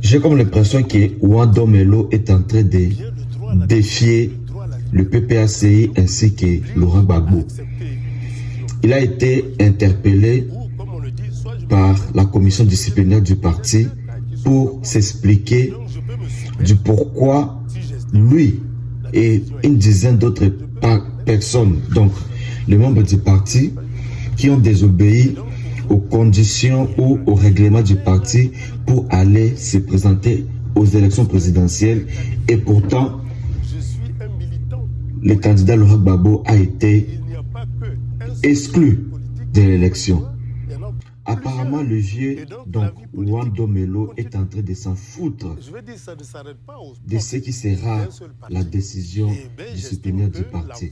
J'ai comme l'impression que Wando Melo est en train de défier le PPACI ainsi que Laurent Gbagbo. Il a été interpellé par la commission disciplinaire du parti pour s'expliquer du pourquoi lui et une dizaine d'autres personnes, donc les membres du parti, qui ont désobéi aux conditions ou au règlement du parti pour aller se présenter aux élections présidentielles. Et pourtant, le candidat Laurent Gbagbo a été exclu de l'élection. Apparemment, le vieux, donc Wando Melo, est en train de s'en foutre de ce qui sera la décision disciplinaire du parti.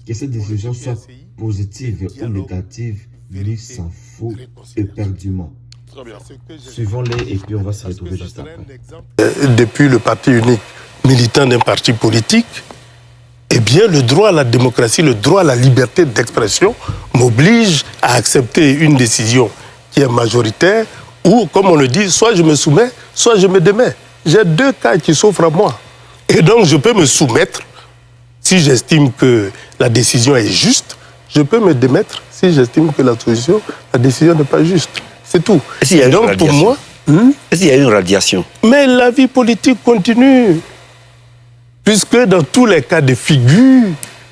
Que cette décision soit positive ou négative, lui s'en fout éperdument. Suivons-les et puis on va se retrouver juste après. Depuis le parti unique militant d'un parti politique, eh bien, le droit à la démocratie, le droit à la liberté d'expression m'oblige à accepter une décision qui est majoritaire ou, comme on le dit, soit je me soumets, soit je me démets. J'ai deux cas qui s'offrent à moi. Et donc, je peux me soumettre si j'estime que la décision est juste. Je peux me démettre si j'estime que la décision n'est pas juste. C'est tout. Et donc, pour moi... Est-ce qu'il y a une radiation? Mais la vie politique continue. Puisque dans tous les cas de figure,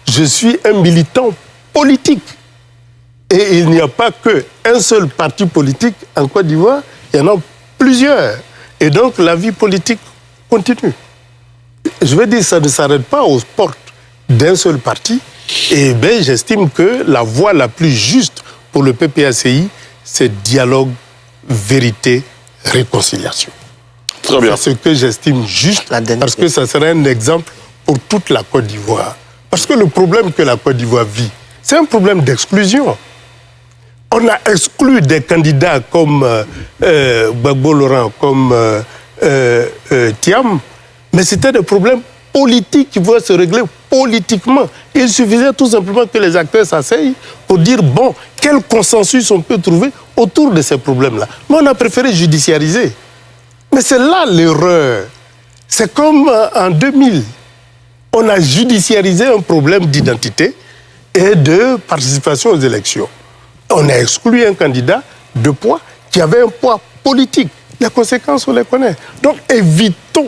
je suis un militant politique. Et il n'y a pas qu'un seul parti politique en Côte d'Ivoire, il y en a plusieurs. Et donc la vie politique continue. Je veux dire, ça ne s'arrête pas aux portes d'un seul parti. Et bien, j'estime que la voie la plus juste pour le PPACI, c'est dialogue, vérité, réconciliation. Très bien. C'est ce que j'estime juste, parce que ça serait un exemple pour toute la Côte d'Ivoire. Parce que le problème que la Côte d'Ivoire vit, c'est un problème d'exclusion. On a exclu des candidats comme Gbagbo Laurent, comme Thiam, mais c'était des problèmes politiques qui pouvaient se régler politiquement. Il suffisait tout simplement que les acteurs s'asseyent pour dire, bon, quel consensus on peut trouver autour de ces problèmes-là. Mais on a préféré judiciariser. Mais c'est là l'erreur. C'est comme en 2000. On a judiciarisé un problème d'identité et de participation aux élections. On a exclu un candidat de poids qui avait un poids politique. Les conséquences, on les connaît. Donc évitons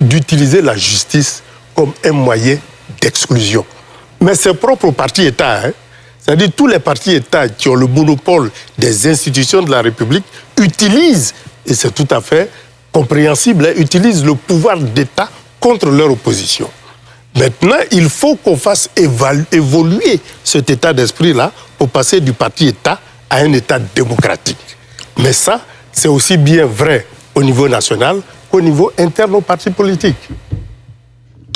d'utiliser la justice comme un moyen d'exclusion. Mais c'est propre aux partis États. C'est-à-dire tous les partis États qui ont le monopole des institutions de la République utilisent, et c'est tout à fait compréhensible, utilisent le pouvoir d'État contre leur opposition. Maintenant, il faut qu'on fasse évoluer cet état d'esprit-là pour passer du parti-État à un État démocratique. Mais ça, c'est aussi bien vrai au niveau national qu'au niveau interne aux partis politiques.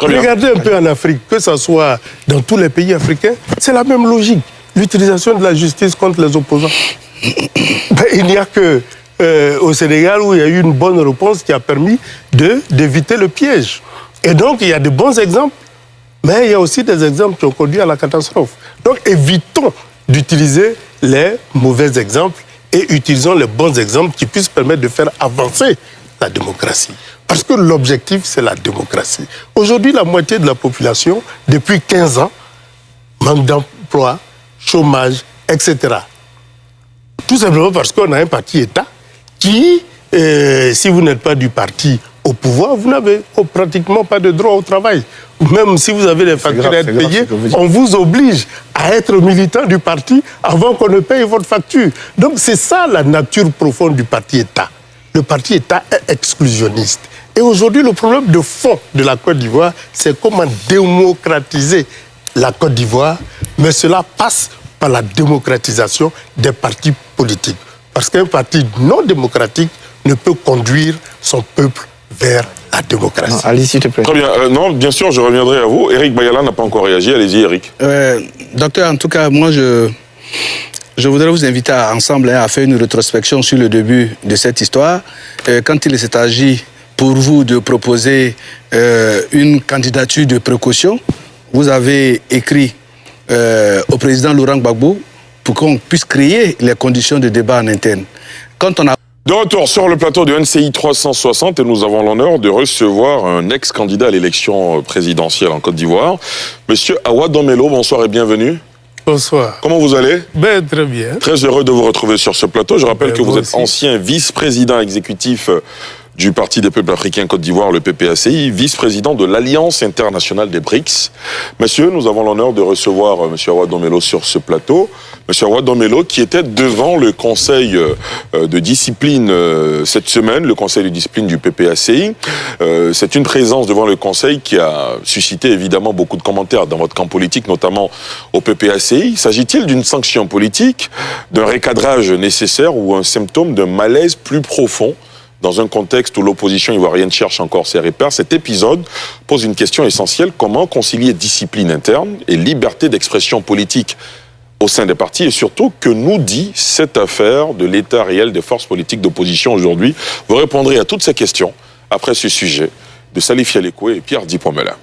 Regardez un peu en Afrique, que ce soit dans tous les pays africains, c'est la même logique. L'utilisation de la justice contre les opposants. Il n'y a que au Sénégal où il y a eu une bonne réponse qui a permis d'éviter le piège. Et donc, il y a de bons exemples, mais il y a aussi des exemples qui ont conduit à la catastrophe. Donc, évitons d'utiliser les mauvais exemples et utilisons les bons exemples qui puissent permettre de faire avancer la démocratie. Parce que l'objectif, c'est la démocratie. Aujourd'hui, la moitié de la population, depuis 15 ans, manque d'emploi, chômage, etc. Tout simplement parce qu'on a un parti-État qui, si vous n'êtes pas du parti au pouvoir, vous n'avez pratiquement pas de droit au travail. Même si vous avez des factures à être payées, on vous oblige à être militant du parti avant qu'on ne paye votre facture. Donc c'est ça la nature profonde du parti-État. Le parti-État est exclusionniste. Et aujourd'hui, le problème de fond de la Côte d'Ivoire, c'est comment démocratiser la Côte d'Ivoire, mais cela passe par la démocratisation des partis politiques. Parce qu'un parti non démocratique ne peut conduire son peuple vers la démocratie. Non, allez, s'il te plaît. Très bien. Non, bien sûr, je reviendrai à vous. Eric Bayala n'a pas encore réagi. Allez-y, Eric. Docteur, en tout cas, moi, je voudrais vous inviter ensemble à faire une rétrospection sur le début de cette histoire. Quand il s'est agi pour vous de proposer une candidature de précaution, vous avez écrit au président Laurent Gbagbo pour qu'on puisse créer les conditions de débat en interne. Quand on a De retour sur le plateau de NCI 360 et nous avons l'honneur de recevoir un ex-candidat à l'élection présidentielle en Côte d'Ivoire, Monsieur Awa Domelo. Bonsoir et bienvenue. Bonsoir. Comment vous allez? Ben, très bien. Très heureux de vous retrouver sur ce plateau. Je rappelle que vous êtes aussi. ancien vice-président exécutif du Parti des peuples africains Côte d'Ivoire, le PPACI, vice-président de l'Alliance internationale des BRICS. Monsieur, nous avons l'honneur de recevoir Monsieur Awa Domelo sur ce plateau. Monsieur Awa Domelo qui était devant le conseil de discipline cette semaine, le conseil de discipline du PPACI. C'est une présence devant le conseil qui a suscité évidemment beaucoup de commentaires dans votre camp politique, notamment au PPACI. S'agit-il d'une sanction politique, d'un recadrage nécessaire ou un symptôme d'un malaise plus profond dans un contexte où l'opposition ivoirienne cherche encore ses repères? Cet épisode pose une question essentielle. Comment concilier discipline interne et liberté d'expression politique au sein des partis? Et surtout, que nous dit cette affaire de l'état réel des forces politiques d'opposition aujourd'hui? Vous répondrez à toutes ces questions après ce sujet de Salif Yalekoué et Pierre Dipomela.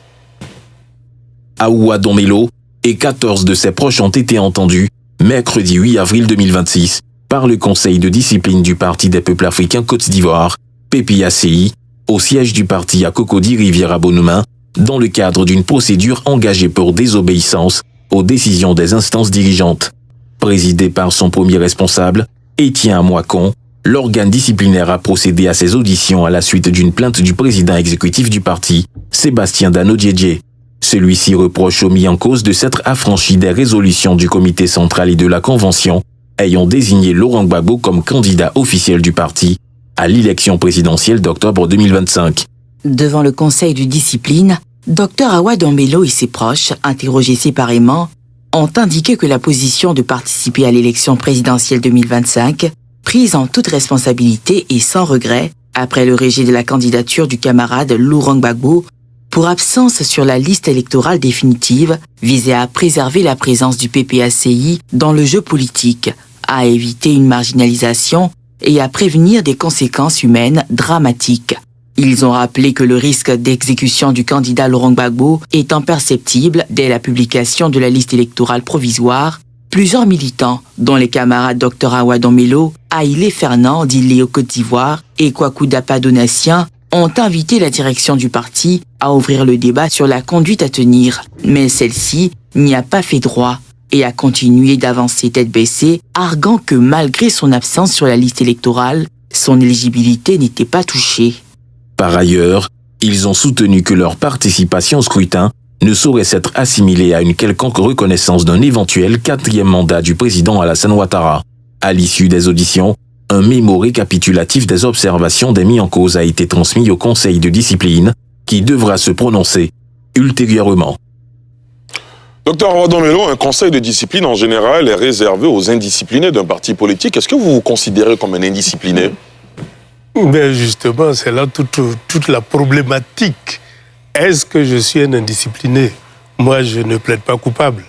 Awa Domelo et 14 de ses proches ont été entendus mercredi 8 avril 2026 par le Conseil de discipline du Parti des peuples africains Côte d'Ivoire, PPACI, au siège du parti à Cocody Rivière-à-Bonhomme, dans le cadre d'une procédure engagée pour désobéissance aux décisions des instances dirigeantes. Présidé par son premier responsable, Etienne Amoakon, l'organe disciplinaire a procédé à ses auditions à la suite d'une plainte du président exécutif du parti, Sébastien Dano-Diédié. Celui-ci reproche au mis en cause de s'être affranchi des résolutions du comité central et de la convention ayant désigné Laurent Gbagbo comme candidat officiel du parti à l'élection présidentielle d'octobre 2025. Devant le conseil de discipline, Dr Awa Domelo et ses proches, interrogés séparément, ont indiqué que la position de participer à l'élection présidentielle 2025, prise en toute responsabilité et sans regret, après le rejet de la candidature du camarade Laurent Gbagbo, pour absence sur la liste électorale définitive, visait à préserver la présence du PPACI dans le jeu politique, à éviter une marginalisation et à prévenir des conséquences humaines dramatiques. Ils ont rappelé que le risque d'exécution du candidat Laurent Gbagbo étant perceptible dès la publication de la liste électorale provisoire, plusieurs militants, dont les camarades Dr Awa Domelo, Haïlé Fernand d'Ile Côte d'Ivoire et Kwaku Dapa Donatien, ont invité la direction du parti à ouvrir le débat sur la conduite à tenir. Mais celle-ci n'y a pas fait droit et a continué d'avancer tête baissée, arguant que malgré son absence sur la liste électorale, son éligibilité n'était pas touchée. Par ailleurs, ils ont soutenu que leur participation au scrutin ne saurait s'être assimilée à une quelconque reconnaissance d'un éventuel 4e mandat du président Alassane Ouattara. À l'issue des auditions, un mémo récapitulatif des observations des mis en cause a été transmis au Conseil de discipline, qui devra se prononcer ultérieurement. Docteur Awa Domelo, un conseil de discipline en général est réservé aux indisciplinés d'un parti politique. Est-ce que vous vous considérez comme un indiscipliné? Ben justement, c'est là toute la problématique. Est-ce que je suis un indiscipliné? Moi, je ne plaide pas coupable,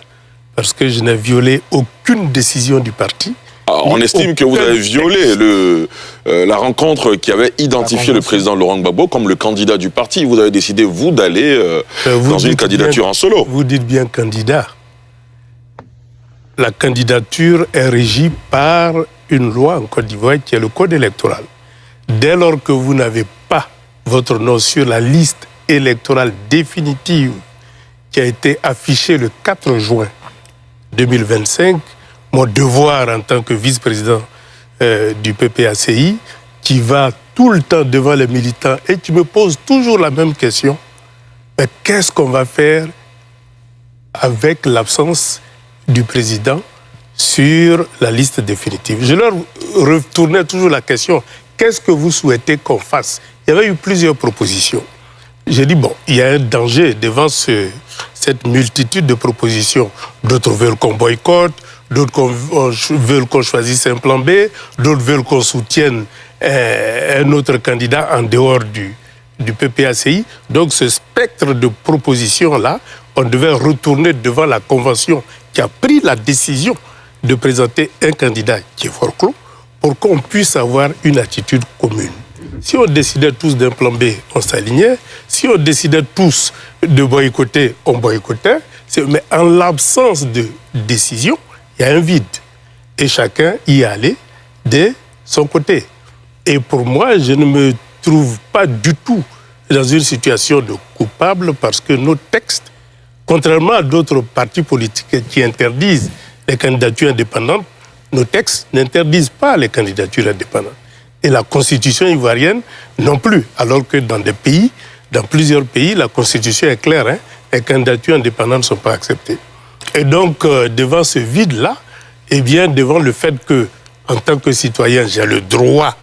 parce que je n'ai violé aucune décision du parti. On estime que vous avez violé la rencontre qui avait identifié le président Laurent Gbagbo comme le candidat du parti. Vous avez décidé, vous, d'aller dans une candidature en solo. Vous dites bien candidat. La candidature est régie par une loi en Côte d'Ivoire qui est le code électoral. Dès lors que vous n'avez pas votre nom sur la liste électorale définitive qui a été affichée le 4 juin 2025, mon devoir en tant que vice-président du PPACI, qui va tout le temps devant les militants et qui me pose toujours la même question, mais qu'est-ce qu'on va faire avec l'absence du président sur la liste définitive? Je leur retournais toujours la question, qu'est-ce que vous souhaitez qu'on fasse? Il y avait eu plusieurs propositions. J'ai dit, bon, il y a un danger devant cette multitude de propositions. D'autres veulent qu'on boycotte, d'autres veulent qu'on choisisse un plan B, d'autres veulent qu'on soutienne un autre candidat en dehors du PPACI. Donc ce spectre de propositions-là, on devait retourner devant la convention qui a pris la décision de présenter un candidat qui est fort clos pour qu'on puisse avoir une attitude commune. Si on décidait tous d'un plan B, on s'alignait. Si on décidait tous de boycotter, on boycottait. Mais en l'absence de décision, il y a un vide. Et chacun y allait de son côté. Et pour moi, je ne me trouve pas du tout dans une situation de coupable parce que nos textes, contrairement à d'autres partis politiques qui interdisent les candidatures indépendantes, nos textes n'interdisent pas les candidatures indépendantes. Et la constitution ivoirienne non plus, alors que dans plusieurs pays, la constitution est claire, hein, les candidatures indépendantes ne sont pas acceptées. Et donc, devant ce vide-là, eh bien, devant le fait que, en tant que citoyen, j'ai le droit,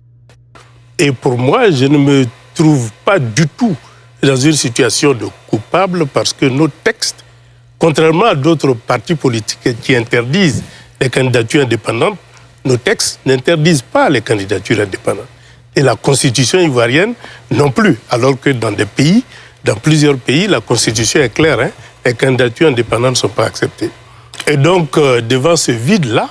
et pour moi, je ne me trouve pas du tout dans une situation de coupable parce que nos textes, contrairement à d'autres partis politiques qui interdisent les candidatures indépendantes, nos textes n'interdisent pas les candidatures indépendantes. Et la constitution ivoirienne non plus, alors que dans plusieurs pays, la constitution est claire, hein, les candidatures indépendantes ne sont pas acceptées. Et donc, devant ce vide-là,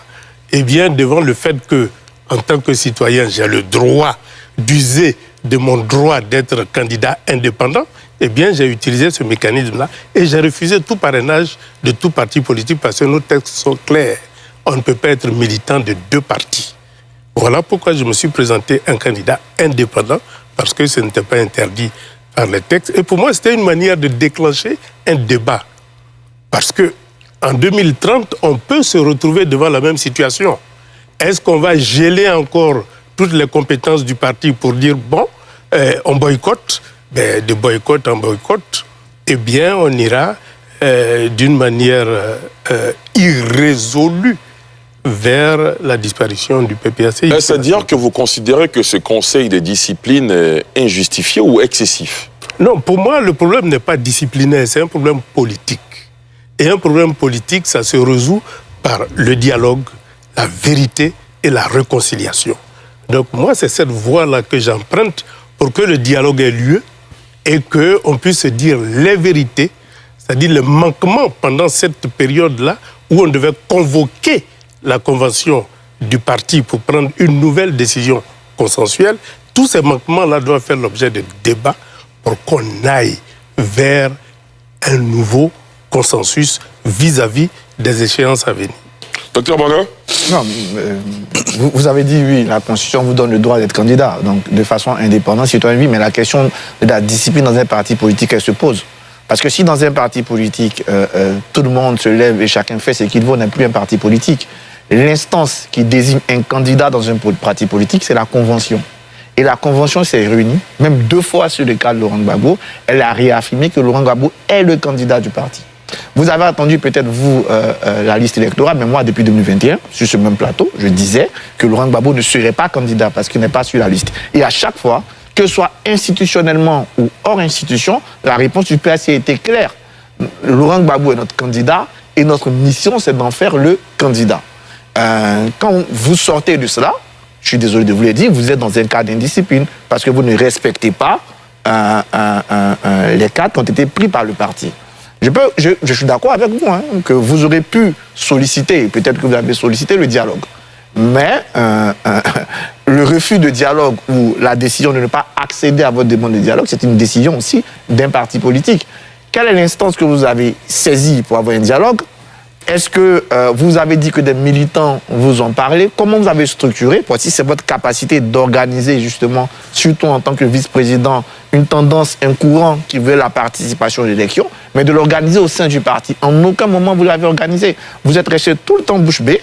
eh bien, devant le fait que, en tant que citoyen, j'ai le droit d'user de mon droit d'être candidat indépendant, eh bien, j'ai utilisé ce mécanisme-là et j'ai refusé tout parrainage de tout parti politique parce que nos textes sont clairs. On ne peut pas être militant de deux partis. Voilà pourquoi je me suis présenté un candidat indépendant, parce que ce n'était pas interdit par les textes. Et pour moi, c'était une manière de déclencher un débat. Parce que en 2030, on peut se retrouver devant la même situation. Est-ce qu'on va geler encore toutes les compétences du parti pour dire, bon, on boycotte, de boycott en boycott, eh bien, on ira d'une manière irrésolue vers la disparition du PPACI. Est-ce à dire que vous considérez que ce conseil de discipline est injustifié ou excessif? Non, pour moi, le problème n'est pas disciplinaire, c'est un problème politique. Et un problème politique, ça se résout par le dialogue, la vérité et la réconciliation. Donc moi, c'est cette voie-là que j'emprunte pour que le dialogue ait lieu et qu'on puisse se dire les vérités, c'est-à-dire le manquement pendant cette période-là où on devait convoquer la convention du parti pour prendre une nouvelle décision consensuelle. Tous ces manquements-là doivent faire l'objet de débats pour qu'on aille vers un nouveau consensus vis-à-vis des échéances à venir. Docteur Banga? Non, vous avez dit oui, la Constitution vous donne le droit d'être candidat, donc de façon indépendante, citoyen, oui, mais la question de la discipline dans un parti politique, elle se pose. Parce que si dans un parti politique, tout le monde se lève et chacun fait ce qu'il veut, on n'a plus un parti politique. L'instance qui désigne un candidat dans un parti politique, c'est la Convention. Et la Convention s'est réunie, même 2 fois sur le cas de Laurent Gbagbo, elle a réaffirmé que Laurent Gbagbo est le candidat du parti. Vous avez attendu peut-être, vous, la liste électorale, mais moi, depuis 2021, sur ce même plateau, je disais que Laurent Gbagbo ne serait pas candidat parce qu'il n'est pas sur la liste. Et à chaque fois, que ce soit institutionnellement ou hors institution, la réponse du PAC était claire. Laurent Gbagbo est notre candidat et notre mission, c'est d'en faire le candidat. Quand vous sortez de cela, je suis désolé de vous le dire, vous êtes dans un cas d'indiscipline parce que vous ne respectez pas les cadres qui ont été pris par le parti. Je suis d'accord avec vous, hein, que vous aurez pu solliciter, peut-être que vous avez sollicité le dialogue. Mais le refus de dialogue ou la décision de ne pas accéder à votre demande de dialogue, c'est une décision aussi d'un parti politique. Quelle est l'instance que vous avez saisie pour avoir un dialogue? Est-ce que vous avez dit que des militants vous ont parlé? Comment vous avez structuré? Si c'est votre capacité d'organiser justement, surtout en tant que vice-président, une tendance, un courant qui veut la participation à l'élection, mais de l'organiser au sein du parti. En aucun moment vous l'avez organisé. Vous êtes resté tout le temps bouche bée.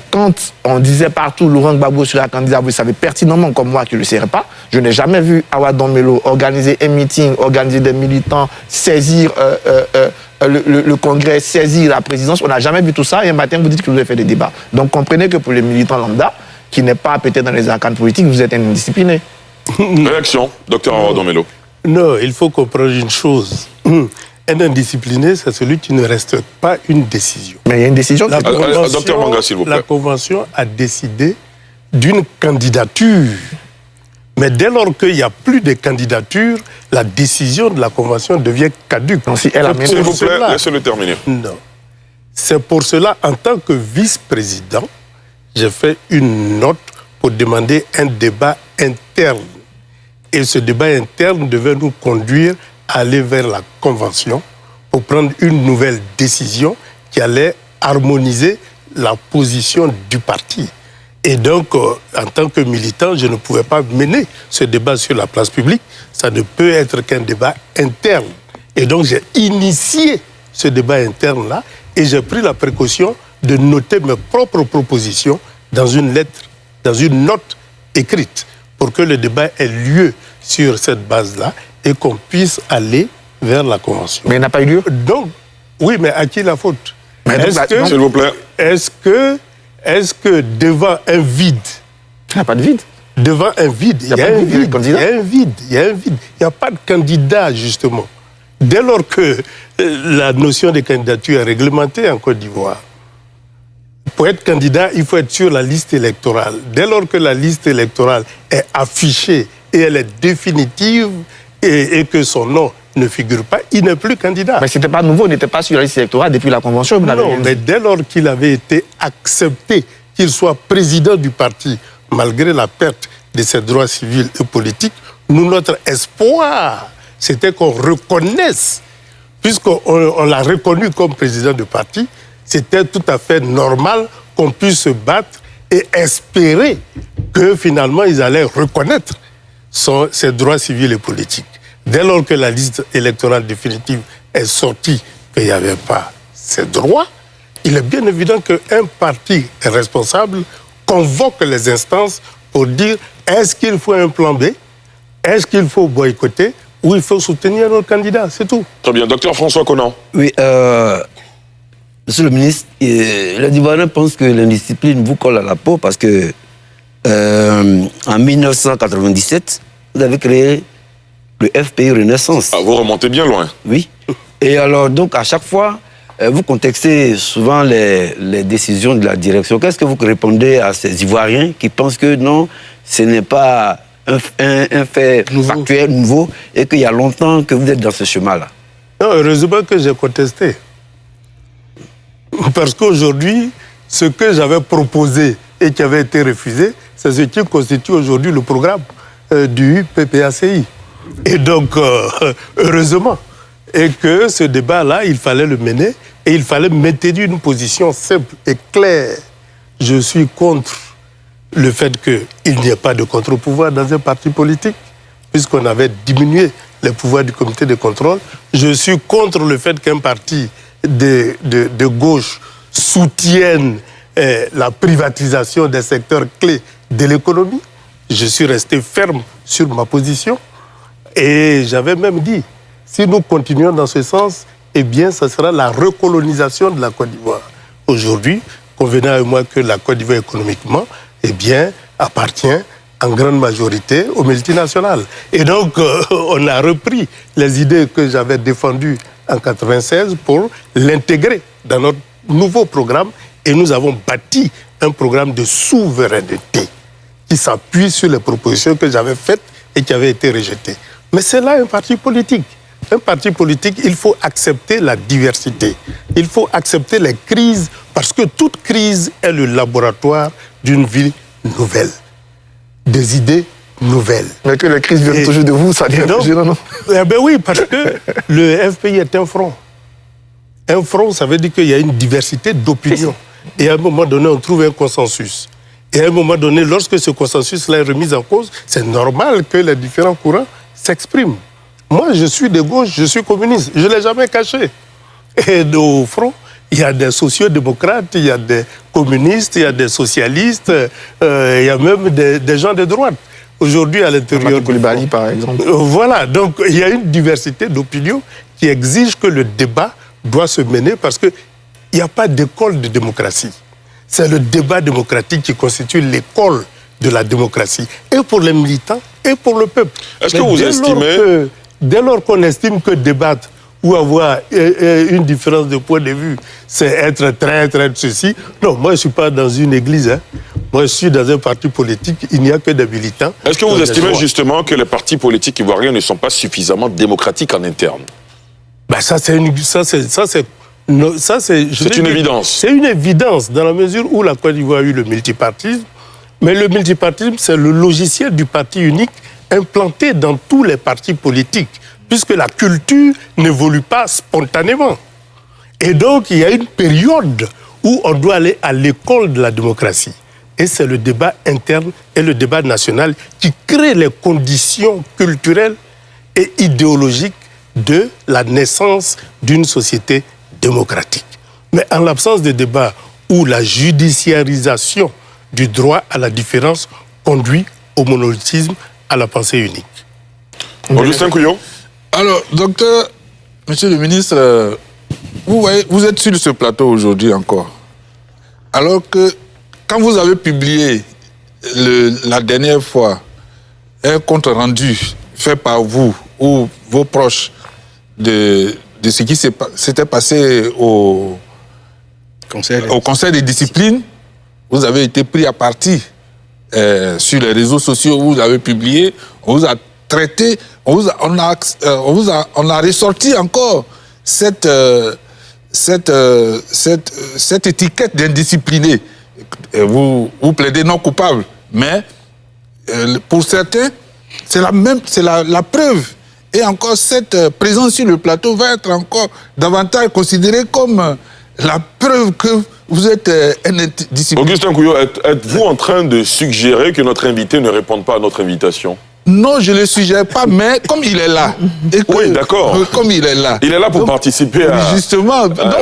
Quand on disait partout Laurent Gbagbo sera candidat, vous savez pertinemment comme moi qu'il ne le serait pas. Je n'ai jamais vu Awa Dombelo organiser un meeting, organiser des militants, saisir le congrès, saisir la présidence. On n'a jamais vu tout ça et un matin vous dites que vous avez fait des débats. Donc comprenez que pour les militants lambda, qui n'est pas peut-être dans les arcanes politiques, vous êtes un indiscipliné. Réaction, docteur Awa Dombelo. Non, il faut comprendre une chose. Un indiscipliné, c'est celui qui ne respecte pas une décision. Mais il y a une décision. Docteur Manga, s'il vous plaît. La Convention a décidé d'une candidature. Mais dès lors qu'il n'y a plus de candidature, la décision de la Convention devient caduque. S'il vous plaît, laissez-le terminer. Non. C'est pour cela, en tant que vice-président, j'ai fait une note pour demander un débat interne. Et ce débat interne devait nous conduire à aller vers la Convention pour prendre une nouvelle décision qui allait harmoniser la position du parti. Et donc, en tant que militant, je ne pouvais pas mener ce débat sur la place publique. Ça ne peut être qu'un débat interne. Et donc, j'ai initié ce débat interne-là et j'ai pris la précaution de noter mes propres propositions dans une lettre, dans une note écrite, pour que le débat ait lieu sur cette base-là et qu'on puisse aller vers la Convention. Mais il n'a pas eu lieu. Donc, oui, mais à qui la faute? S'il vous plaît. Est-ce que devant un vide, Il n'y a pas de vide. devant un vide, il y a un vide, il y a un vide, il y a un vide. Il n'y a pas de candidat, justement. Dès lors que la notion de candidature est réglementée en Côte d'Ivoire, pour être candidat, il faut être sur la liste électorale. Dès lors que la liste électorale est affichée et elle est définitive et que son nom ne figure pas, il n'est plus candidat. Mais ce n'était pas nouveau, il n'était pas sur la liste électorale depuis la Convention. Non, mais dès lors qu'il avait été accepté qu'il soit président du parti, malgré la perte de ses droits civils et politiques, nous, notre espoir, c'était qu'on reconnaisse, puisqu'on l'a reconnu comme président du parti, c'était tout à fait normal qu'on puisse se battre et espérer que finalement ils allaient reconnaître ses droits civils et politiques. Dès lors que la liste électorale définitive est sortie, qu'il n'y avait pas ces droits, il est bien évident qu'un parti responsable convoque les instances pour dire est-ce qu'il faut un plan B, est-ce qu'il faut boycotter ou il faut soutenir notre candidat, c'est tout. Très bien. Docteur François Conan. Oui, Monsieur le ministre, les Ivoiriens pensent que l'indiscipline vous colle à la peau parce que en 1997, vous avez créé le FPI Renaissance. Ah, vous remontez bien loin. Oui. Et alors, donc, à chaque fois, vous contextez souvent les décisions de la direction. Qu'est-ce que vous répondez à ces Ivoiriens qui pensent que non, ce n'est pas un fait factuel, nouveau, et qu'il y a longtemps que vous êtes dans ce chemin-là? Non, heureusement que j'ai contesté. Parce qu'aujourd'hui, ce que j'avais proposé et qui avait été refusé, c'est ce qui constitue aujourd'hui le programme du PPACI. Et donc, heureusement, et que ce débat-là, il fallait le mener et il fallait maintenir une position simple et claire. Je suis contre le fait qu'il n'y ait pas de contre-pouvoir dans un parti politique, puisqu'on avait diminué les pouvoirs du comité de contrôle. Je suis contre le fait qu'un parti de gauche soutienne la privatisation des secteurs clés de l'économie. Je suis resté ferme sur ma position et j'avais même dit, si nous continuons dans ce sens, eh bien, ça sera la recolonisation de la Côte d'Ivoire. Aujourd'hui, convenez avec moi que la Côte d'Ivoire économiquement, eh bien, appartient en grande majorité aux multinationales. Et donc, on a repris les idées que j'avais défendues en 1996 pour l'intégrer dans notre nouveau programme et nous avons bâti un programme de souveraineté qui s'appuie sur les propositions que j'avais faites et qui avaient été rejetées. Mais c'est là un parti politique. Un parti politique, il faut accepter la diversité. Il faut accepter les crises parce que toute crise est le laboratoire d'une vie nouvelle, des idées nouvelles. Mais que les crises viennent toujours de vous, ça vient toujours, non? Eh bien oui, parce que le FPI est un front. Un front, ça veut dire qu'il y a une diversité d'opinions. Et à un moment donné, on trouve un consensus. Et à un moment donné, lorsque ce consensus-là est remis en cause, c'est normal que les différents courants s'expriment. Moi, je suis de gauche, je suis communiste. Je ne l'ai jamais caché. Et au front, il y a des sociodémocrates, il y a des communistes, il y a des socialistes, il y a même des gens de droite. Aujourd'hui, à l'intérieur... Koulibaly, par exemple. Voilà, donc il y a une diversité d'opinions qui exige que le débat doit se mener parce qu'il n'y a pas d'école de démocratie. C'est le débat démocratique qui constitue l'école de la démocratie, et pour les militants, et pour le peuple. Est-ce que vous estimez... Dès lors qu'on estime que débattre ou avoir une différence de point de vue, c'est être traître, être ceci. Non, moi je ne suis pas dans une église. Hein. Moi je suis dans un parti politique, il n'y a que des militants. Est-ce que vous estimez justement que les partis politiques ivoiriens ne sont pas suffisamment démocratiques en interne? Ben c'est une évidence. C'est une évidence dans la mesure où la Côte d'Ivoire a eu le multipartisme. Mais le multipartisme, c'est le logiciel du parti unique implanté dans tous les partis politiques, puisque la culture n'évolue pas spontanément. Et donc, il y a une période où on doit aller à l'école de la démocratie. Et c'est le débat interne et le débat national qui crée les conditions culturelles et idéologiques de la naissance d'une société démocratique. Mais en l'absence de débat où la judiciarisation du droit à la différence conduit au monolithisme, à la pensée unique. Augustin Couillon. Alors, docteur, monsieur le ministre, vous êtes sur ce plateau aujourd'hui encore. Alors que, quand vous avez publié la dernière fois un compte rendu fait par vous ou vos proches de ce qui s'était passé au conseil de discipline, vous avez été pris à partie sur les réseaux sociaux, vous avez publié, on vous a traité, on a ressorti encore cette étiquette d'indiscipliné. Vous plaidez non coupable, mais pour certains, c'est la preuve. Et encore, cette présence sur le plateau va être encore davantage considérée comme la preuve que vous êtes indiscipliné. Augustin Couillon, êtes-vous en train de suggérer que notre invité ne réponde pas à notre invitation? Non, je ne le suggère pas, mais comme il est là. Oui, d'accord. Comme il est là. Il est là pour participer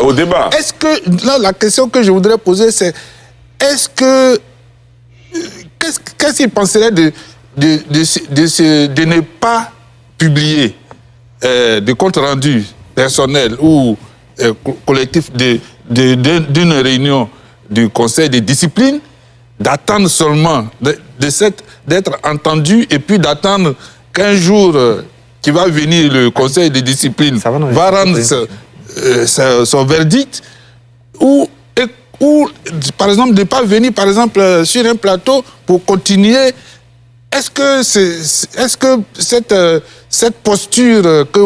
au débat. Est-ce que, là, la question que je voudrais poser, c'est est-ce que. Qu'est-ce qu'il penserait de ne pas publier de compte rendu personnel ou collectif d'une réunion du conseil de discipline, d'attendre seulement d'être entendu et puis d'attendre qu'un jour qui va venir le conseil de discipline va rendre son verdict ou par exemple de ne pas venir par exemple sur un plateau pour continuer. Est-ce que cette posture que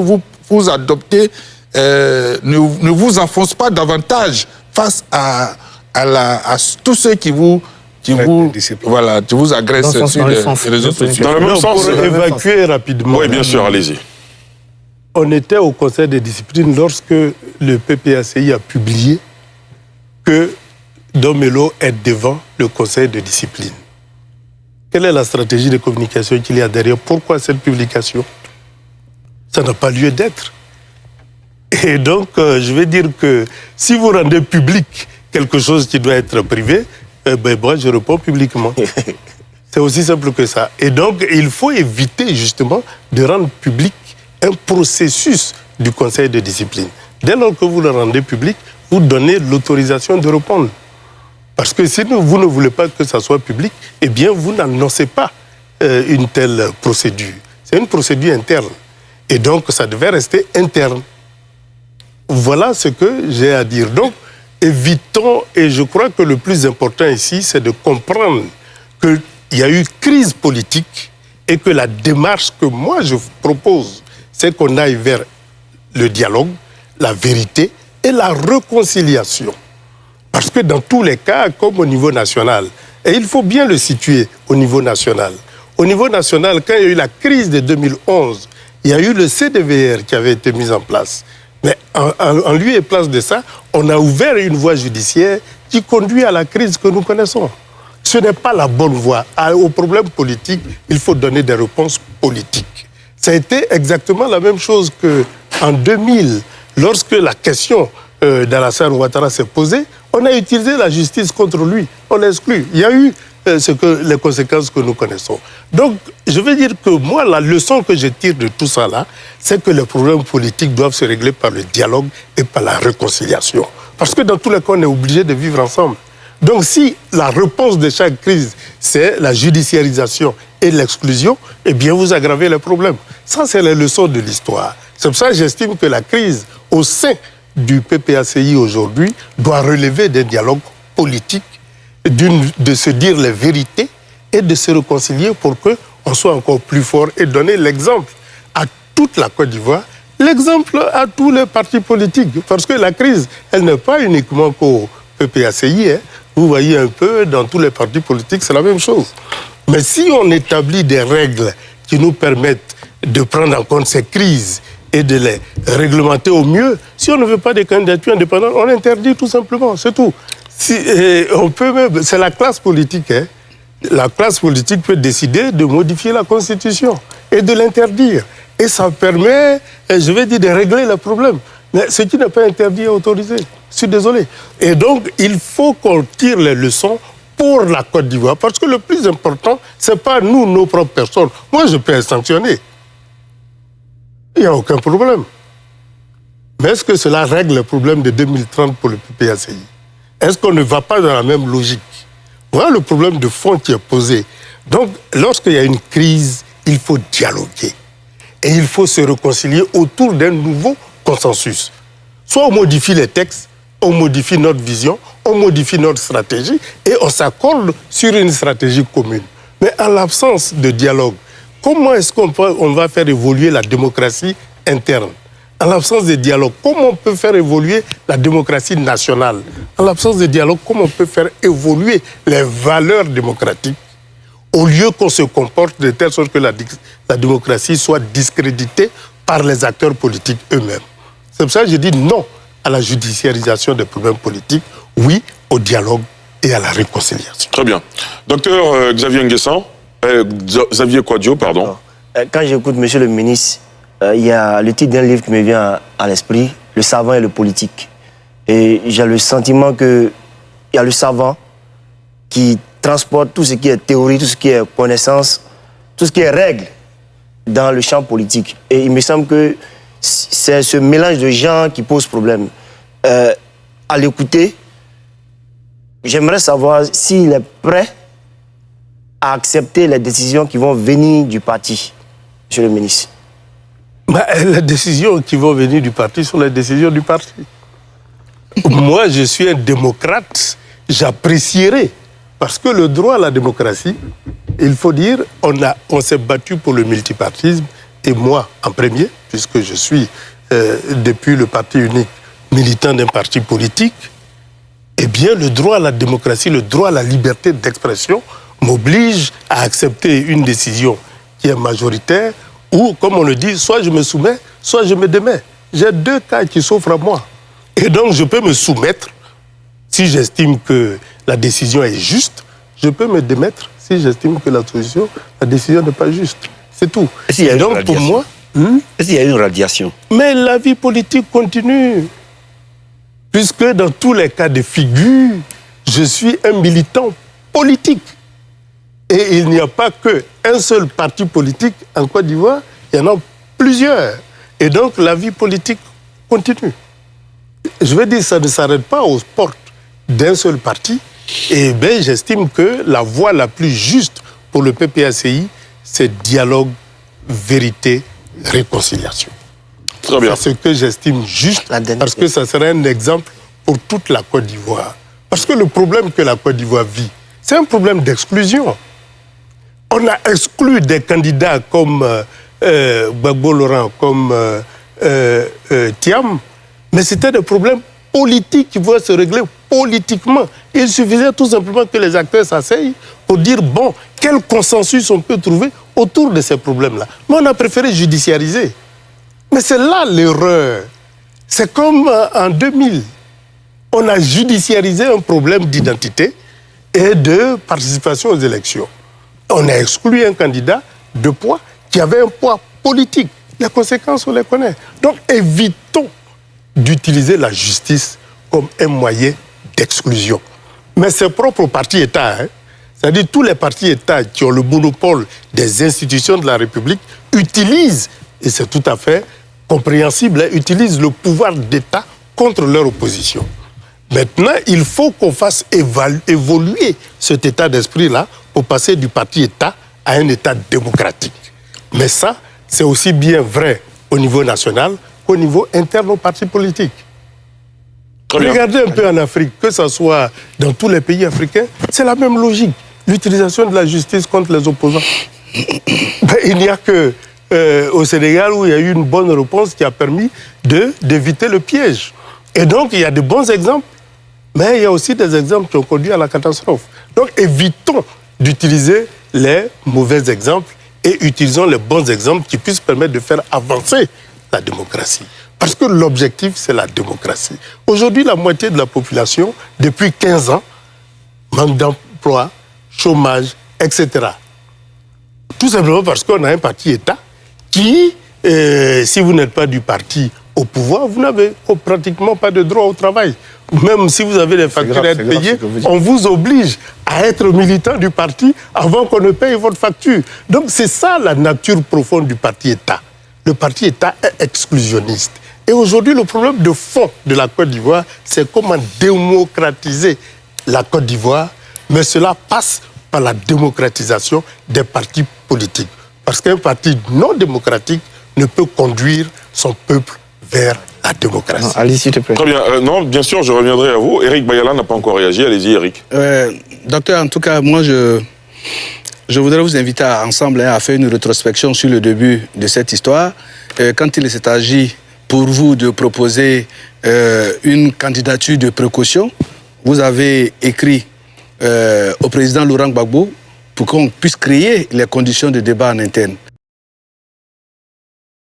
vous adoptez ne vous enfonce pas davantage face à tous ceux qui vous agressent sur les réseaux sociaux? Dans le même sens. Pour évacuer rapidement. Oui, bien sûr, allez-y. On était au conseil de discipline lorsque le PPACI a publié que Domelo est devant le conseil de discipline. Quelle est la stratégie de communication qu'il y a derrière? Pourquoi cette publication? Ça n'a pas lieu d'être. Et donc, je vais dire que si vous rendez public quelque chose qui doit être privé, moi, je réponds publiquement. C'est aussi simple que ça. Et donc, il faut éviter justement de rendre public un processus du conseil de discipline. Dès lors que vous le rendez public, vous donnez l'autorisation de répondre. Parce que si vous ne voulez pas que ça soit public, eh bien, vous n'annoncez pas une telle procédure. C'est une procédure interne. Et donc, ça devait rester interne. Voilà ce que j'ai à dire. Donc, évitons, et je crois que le plus important ici, c'est de comprendre qu'il y a eu crise politique et que la démarche que moi je propose, c'est qu'on aille vers le dialogue, la vérité et la réconciliation. Parce que dans tous les cas, comme au niveau national, et il faut bien le situer au niveau national. Au niveau national, quand il y a eu la crise de 2011, il y a eu le CDVR qui avait été mis en place. Mais en lieu et place de ça, on a ouvert une voie judiciaire qui conduit à la crise que nous connaissons. Ce n'est pas la bonne voie. Aux problèmes politiques, il faut donner des réponses politiques. Ça a été exactement la même chose qu'en 2000, lorsque la question d'Alassane Ouattara s'est posée, on a utilisé la justice contre lui. On l'a exclu. Il y a eu les conséquences que nous connaissons. Donc, je veux dire que moi, la leçon que je tire de tout ça là, c'est que les problèmes politiques doivent se régler par le dialogue et par la réconciliation. Parce que dans tous les cas, on est obligé de vivre ensemble. Donc, si la réponse de chaque crise, c'est la judiciarisation et l'exclusion, eh bien, vous aggravez les problèmes. Ça, c'est les leçons de l'histoire. C'est pour ça que j'estime que la crise au sein du PPACI aujourd'hui doit relever des dialogues politiques, de se dire les vérités et de se réconcilier pour qu'on soit encore plus fort et donner l'exemple à toute la Côte d'Ivoire, l'exemple à tous les partis politiques. Parce que la crise, elle n'est pas uniquement qu'au PPACI. Vous voyez un peu, dans tous les partis politiques, c'est la même chose. Mais si on établit des règles qui nous permettent de prendre en compte ces crises et de les réglementer au mieux, si on ne veut pas des candidatures indépendantes, on interdit tout simplement, c'est tout. C'est la classe politique. Hein. La classe politique peut décider de modifier la Constitution et de l'interdire. Et ça permet, je vais dire, de régler le problème. Mais ce qui n'est pas interdit est autorisé. Je suis désolé. Et donc, il faut qu'on tire les leçons pour la Côte d'Ivoire. Parce que le plus important, ce n'est pas nous, nos propres personnes. Moi, je peux être sanctionné. Il n'y a aucun problème. Mais est-ce que cela règle le problème de 2030 pour le PPACI? Est-ce qu'on ne va pas dans la même logique? Voilà le problème de fond qui est posé. Donc, lorsqu'il y a une crise, il faut dialoguer. Et il faut se réconcilier autour d'un nouveau consensus. Soit on modifie les textes, on modifie notre vision, on modifie notre stratégie et on s'accorde sur une stratégie commune. Mais en l'absence de dialogue, comment est-ce qu'on va faire évoluer la démocratie interne? En l'absence de dialogue, comment on peut faire évoluer la démocratie nationale? En l'absence de dialogue, comment on peut faire évoluer les valeurs démocratiques au lieu qu'on se comporte de telle sorte que la démocratie soit discréditée par les acteurs politiques eux-mêmes? C'est pour ça que je dis non à la judiciarisation des problèmes politiques, oui au dialogue et à la réconciliation. Très bien. Docteur Xavier Nguessan, Xavier Kouadio, pardon. Quand j'écoute Monsieur le ministre, il y a le titre d'un livre qui me vient à l'esprit, Le savant et le politique. Et j'ai le sentiment qu'il y a le savant qui transporte tout ce qui est théorie, tout ce qui est connaissance, tout ce qui est règle dans le champ politique. Et il me semble que c'est ce mélange de gens qui pose problème. À l'écouter, j'aimerais savoir s'il est prêt à accepter les décisions qui vont venir du parti, Monsieur le ministre. Les décisions qui vont venir du parti sont les décisions du parti. Moi, je suis un démocrate, j'apprécierais. Parce que le droit à la démocratie, il faut dire, on s'est battu pour le multipartisme, et moi en premier, puisque je suis depuis le parti unique militant d'un parti politique, eh bien le droit à la démocratie, le droit à la liberté d'expression m'oblige à accepter une décision qui est majoritaire, ou, comme on le dit, soit je me soumets, soit je me démets. J'ai deux cas qui s'offrent à moi. Et donc je peux me soumettre si j'estime que la décision est juste, je peux me démettre si j'estime que la décision n'est pas juste. C'est tout. Et donc pour moi... Est-ce qu'il y a une radiation? Mais la vie politique continue. Puisque dans tous les cas de figure, je suis un militant politique. Et il n'y a pas qu'un seul parti politique en Côte d'Ivoire, il y en a plusieurs. Et donc la vie politique continue. Je veux dire, ça ne s'arrête pas aux portes d'un seul parti. Et bien, j'estime que la voie la plus juste pour le PPACI, c'est dialogue, vérité, réconciliation. Très bien. C'est ce que j'estime juste, parce que ça serait un exemple pour toute la Côte d'Ivoire. Parce que le problème que la Côte d'Ivoire vit, c'est un problème d'exclusion. On a exclu des candidats comme Gbagbo Laurent, comme Thiam, mais c'était des problèmes politiques qui pouvaient se régler politiquement. Il suffisait tout simplement que les acteurs s'asseyent pour dire, bon, quel consensus on peut trouver autour de ces problèmes-là. Mais on a préféré judiciariser. Mais c'est là l'erreur. C'est comme en 2000. On a judiciarisé un problème d'identité et de participation aux élections. On a exclu un candidat de poids qui avait un poids politique. Les conséquences, on les connaît. Donc évitons d'utiliser la justice comme un moyen d'exclusion. Mais c'est propre aux partis-États. C'est-à-dire tous les partis-États qui ont le monopole des institutions de la République utilisent, et c'est tout à fait compréhensible, utilisent le pouvoir d'État contre leur opposition. Maintenant, il faut qu'on fasse évoluer cet état d'esprit-là pour passer du parti-État à un État démocratique. Mais ça, c'est aussi bien vrai au niveau national qu'au niveau interne aux partis politiques. Regardez un peu en Afrique, que ce soit dans tous les pays africains, c'est la même logique. L'utilisation de la justice contre les opposants. Il n'y a que au Sénégal où il y a eu une bonne réponse qui a permis d'éviter le piège. Et donc, il y a de bons exemples, mais il y a aussi des exemples qui ont conduit à la catastrophe. Donc, évitons d'utiliser les mauvais exemples et utilisons les bons exemples qui puissent permettre de faire avancer la démocratie. Parce que l'objectif, c'est la démocratie. Aujourd'hui, la moitié de la population, depuis 15 ans, manque d'emploi, chômage, etc. Tout simplement parce qu'on a un parti-État qui, si vous n'êtes pas du parti au pouvoir, vous n'avez pratiquement pas de droit au travail. Même si vous avez des factures à être payées, on vous oblige à être militant du parti avant qu'on ne paye votre facture. Donc c'est ça la nature profonde du parti-État. Le parti-État est exclusionniste. Et aujourd'hui, le problème de fond de la Côte d'Ivoire, c'est comment démocratiser la Côte d'Ivoire, mais cela passe par la démocratisation des partis politiques. Parce qu'un parti non démocratique ne peut conduire son peuple vers la démocratie. Allez, s'il te plaît. Très bien. Non, bien sûr, je reviendrai à vous. Eric Bayala n'a pas encore réagi. Allez-y, Eric. Docteur, en tout cas, moi, je voudrais vous inviter ensemble à faire une rétrospection sur le début de cette histoire. Quand il s'est agi pour vous de proposer une candidature de précaution, vous avez écrit au président Laurent Gbagbo pour qu'on puisse créer les conditions de débat en interne.